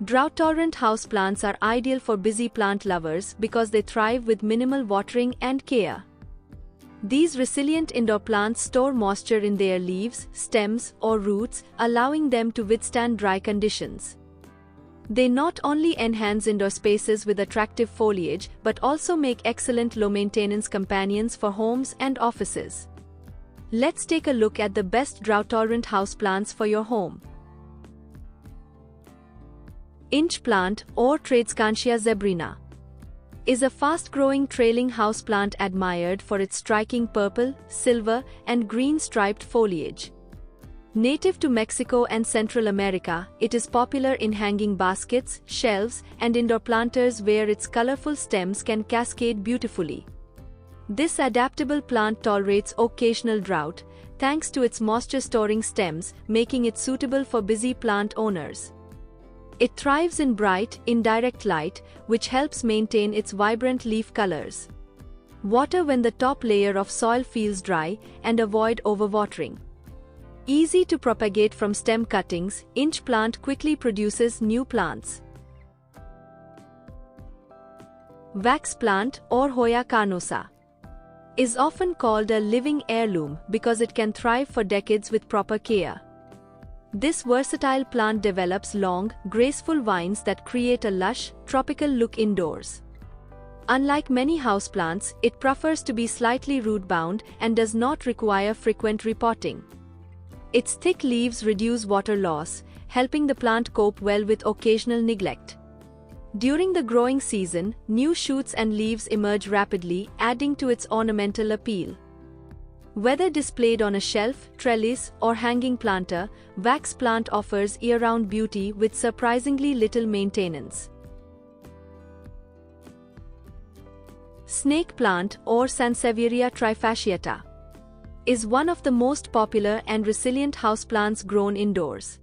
Drought-tolerant houseplants are ideal for busy plant lovers because they thrive with minimal watering and care. These resilient indoor plants store moisture in their leaves, stems, or roots, allowing them to withstand dry conditions. They not only enhance indoor spaces with attractive foliage but also make excellent low-maintenance companions for homes and offices. Let's take a look at the best drought-tolerant houseplants for your home. Inch plant, or Tradescantia zebrina, is a fast-growing trailing houseplant admired for its striking purple, silver, and green striped foliage. Native to Mexico and Central America, it is popular in hanging baskets, shelves, and indoor planters where its colorful stems can cascade beautifully. This adaptable plant tolerates occasional drought, thanks to its moisture-storing stems, making it suitable for busy plant owners. It thrives in bright, indirect light, which helps maintain its vibrant leaf colors. Water when the top layer of soil feels dry, and avoid overwatering. Easy to propagate from stem cuttings, inch plant quickly produces new plants. Wax plant, or Hoya carnosa, is often called a living heirloom because it can thrive for decades with proper care. This versatile plant develops long, graceful vines that create a lush, tropical look indoors. Unlike many houseplants, it prefers to be slightly root-bound and does not require frequent repotting. Its thick leaves reduce water loss, helping the plant cope well with occasional neglect. During the growing season, new shoots and leaves emerge rapidly, adding to its ornamental appeal. Whether displayed on a shelf, trellis, or hanging planter, wax plant offers year-round beauty with surprisingly little maintenance. Snake plant, or Sansevieria trifasciata, is one of the most popular and resilient houseplants grown indoors.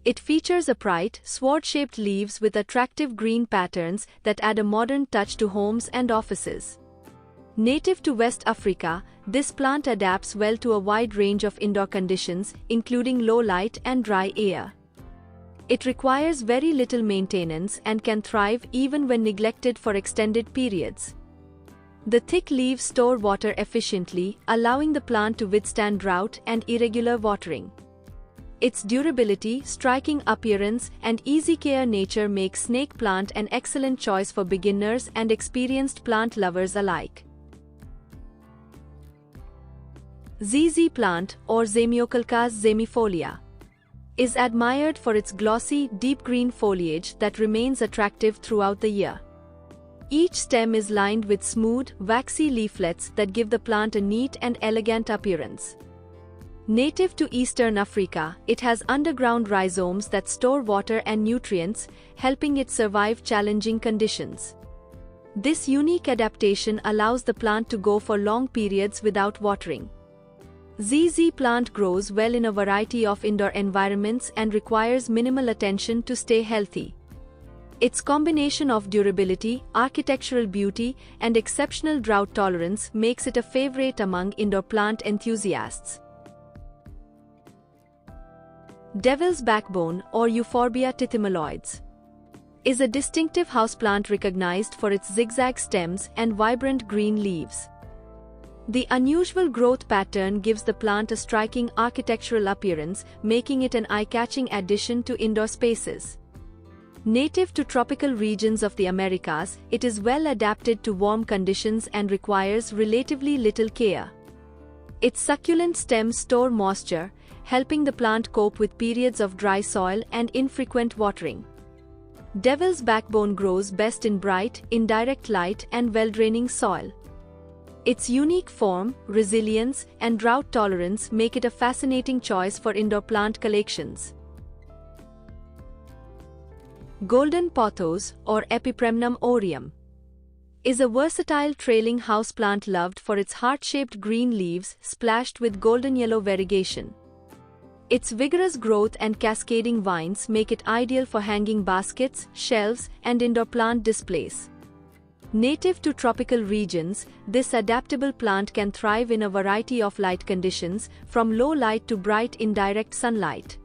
It features upright, sword-shaped leaves with attractive green patterns that add a modern touch to homes and offices. Native to West Africa, this plant adapts well to a wide range of indoor conditions, including low light and dry air. It requires very little maintenance and can thrive even when neglected for extended periods. The thick leaves store water efficiently, allowing the plant to withstand drought and irregular watering. Its durability, striking appearance, and easy care nature make snake plant an excellent choice for beginners and experienced plant lovers alike. ZZ plant, or Zamioculcas zemifolia, is admired for its glossy, deep green foliage that remains attractive throughout the year. Each stem is lined with smooth, waxy leaflets that give the plant a neat and elegant appearance. Native to Eastern Africa, it has underground rhizomes that store water and nutrients, helping it survive challenging conditions. This unique adaptation allows the plant to go for long periods without watering. ZZ plant grows well in a variety of indoor environments and requires minimal attention to stay healthy. Its combination of durability, architectural beauty, and exceptional drought tolerance makes it a favorite among indoor plant enthusiasts. Devil's backbone, or Euphorbia tithymaloides, is a distinctive houseplant recognized for its zigzag stems and vibrant green leaves. The unusual growth pattern gives the plant a striking architectural appearance, making it an eye-catching addition to indoor spaces. Native to tropical regions of the Americas, it is well adapted to warm conditions and requires relatively little care. Its succulent stems store moisture, helping the plant cope with periods of dry soil and infrequent watering. Devil's backbone grows best in bright, indirect light and well-draining soil. Its unique form, resilience, and drought tolerance make it a fascinating choice for indoor plant collections. Golden pothos, or Epipremnum aureum, is a versatile trailing houseplant loved for its heart-shaped green leaves splashed with golden yellow variegation. Its vigorous growth and cascading vines make it ideal for hanging baskets, shelves, and indoor plant displays. Native to tropical regions, this adaptable plant can thrive in a variety of light conditions, from low light to bright indirect sunlight.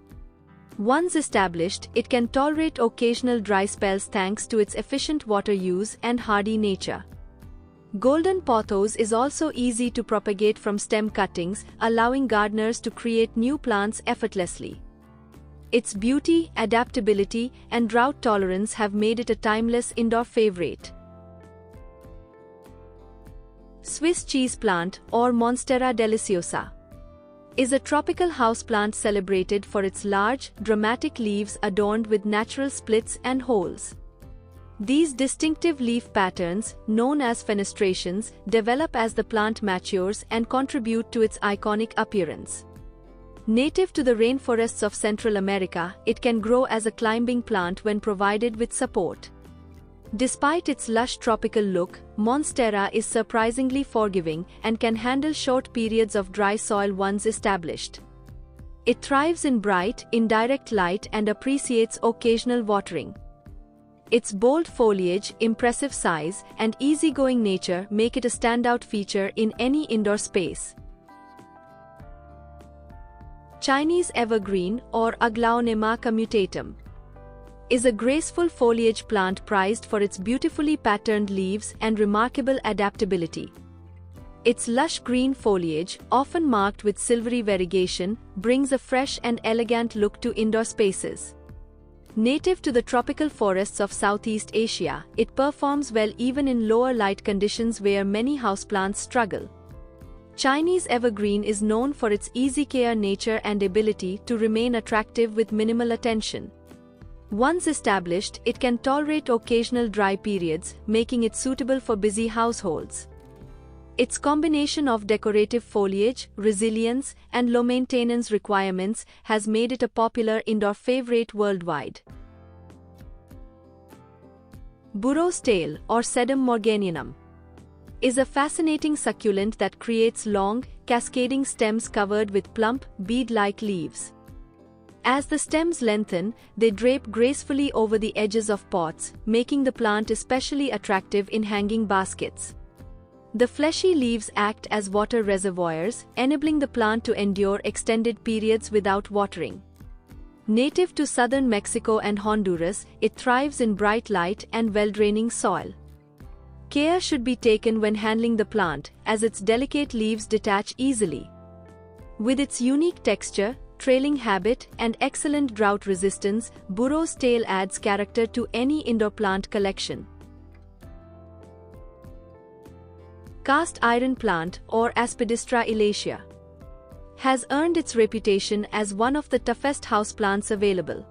Once established, it can tolerate occasional dry spells thanks to its efficient water use and hardy nature. Golden pothos is also easy to propagate from stem cuttings, allowing gardeners to create new plants effortlessly. Its beauty, adaptability, and drought tolerance have made it a timeless indoor favorite. Swiss cheese plant, or Monstera deliciosa, is a tropical houseplant celebrated for its large, dramatic leaves adorned with natural splits and holes. These distinctive leaf patterns, known as fenestrations, develop as the plant matures and contribute to its iconic appearance. Native to the rainforests of Central America, it can grow as a climbing plant when provided with support. Despite its lush tropical look, Monstera is surprisingly forgiving and can handle short periods of dry soil once established. It thrives in bright, indirect light and appreciates occasional watering. Its bold foliage, impressive size, and easygoing nature make it a standout feature in any indoor space. Chinese evergreen, or Aglaonema commutatum, is a graceful foliage plant prized for its beautifully patterned leaves and remarkable adaptability. Its lush green foliage, often marked with silvery variegation, brings a fresh and elegant look to indoor spaces. Native to the tropical forests of Southeast Asia, it performs well even in lower light conditions where many houseplants struggle. Chinese evergreen is known for its easy care nature and ability to remain attractive with minimal attention. Once established, it can tolerate occasional dry periods, making it suitable for busy households. Its combination of decorative foliage, resilience, and low maintenance requirements has made it a popular indoor favorite worldwide. Burro's tail, or Sedum morganianum, is a fascinating succulent that creates long, cascading stems covered with plump, bead-like leaves. As the stems lengthen, they drape gracefully over the edges of pots, making the plant especially attractive in hanging baskets. The fleshy leaves act as water reservoirs, enabling the plant to endure extended periods without watering. Native to southern Mexico and Honduras, it thrives in bright light and well-draining soil. Care should be taken when handling the plant, as its delicate leaves detach easily. With its unique texture, trailing habit, and excellent drought resistance, Burro's tail adds character to any indoor plant collection. Cast iron plant, or Aspidistra elacia, has earned its reputation as one of the toughest houseplants available.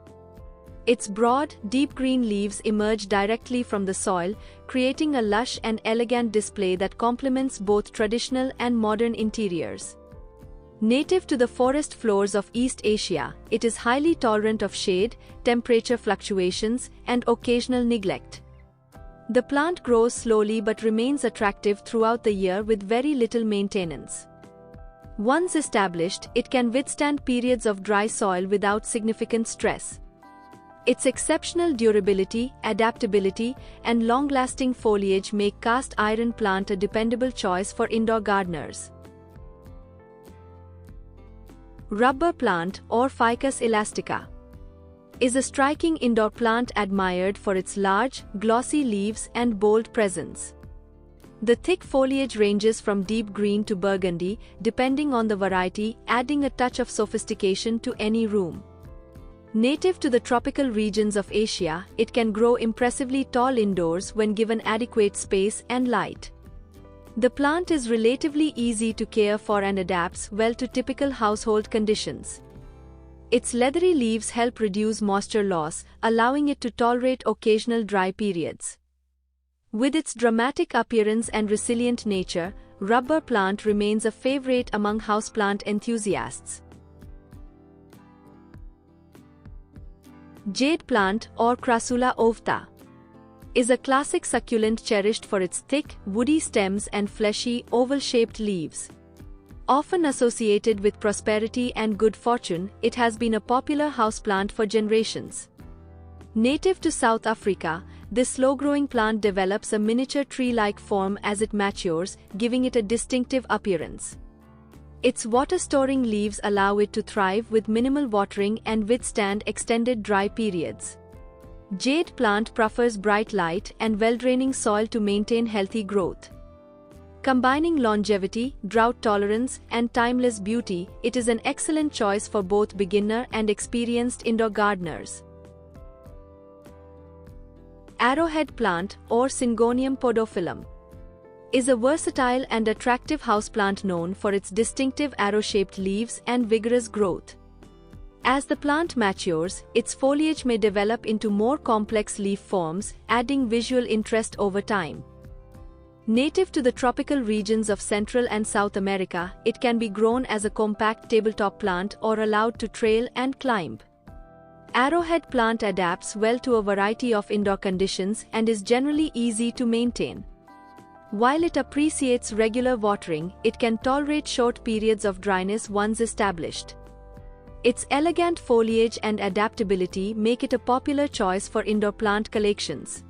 Its broad, deep green leaves emerge directly from the soil, creating a lush and elegant display that complements both traditional and modern interiors. Native to the forest floors of East Asia, it is highly tolerant of shade, temperature fluctuations, and occasional neglect. The plant grows slowly but remains attractive throughout the year with very little maintenance. Once established, it can withstand periods of dry soil without significant stress. Its exceptional durability, adaptability, and long-lasting foliage make cast iron plant a dependable choice for indoor gardeners. Rubber plant, or Ficus elastica, is a striking indoor plant admired for its large, glossy leaves and bold presence. The thick foliage ranges from deep green to burgundy, depending on the variety, adding a touch of sophistication to any room. Native to the tropical regions of Asia, it can grow impressively tall indoors when given adequate space and light. The plant is relatively easy to care for and adapts well to typical household conditions. Its leathery leaves help reduce moisture loss, allowing it to tolerate occasional dry periods. With its dramatic appearance and resilient nature, rubber plant remains a favorite among houseplant enthusiasts. Jade plant, or Crassula ovata, is a classic succulent cherished for its thick, woody stems and fleshy, oval-shaped leaves. Often associated with prosperity and good fortune, it has been a popular houseplant for generations. Native to South Africa, this slow-growing plant develops a miniature tree-like form as it matures, giving it a distinctive appearance. Its water-storing leaves allow it to thrive with minimal watering and withstand extended dry periods. Jade plant prefers bright light and well-draining soil to maintain healthy growth. Combining longevity, drought tolerance, and timeless beauty, it is an excellent choice for both beginner and experienced indoor gardeners. Arrowhead plant, or Syngonium podophyllum, is a versatile and attractive houseplant known for its distinctive arrow-shaped leaves and vigorous growth. As the plant matures, its foliage may develop into more complex leaf forms, adding visual interest over time. Native to the tropical regions of Central and South America, it can be grown as a compact tabletop plant or allowed to trail and climb. Arrowhead plant adapts well to a variety of indoor conditions and is generally easy to maintain. While it appreciates regular watering, it can tolerate short periods of dryness once established. Its elegant foliage and adaptability make it a popular choice for indoor plant collections.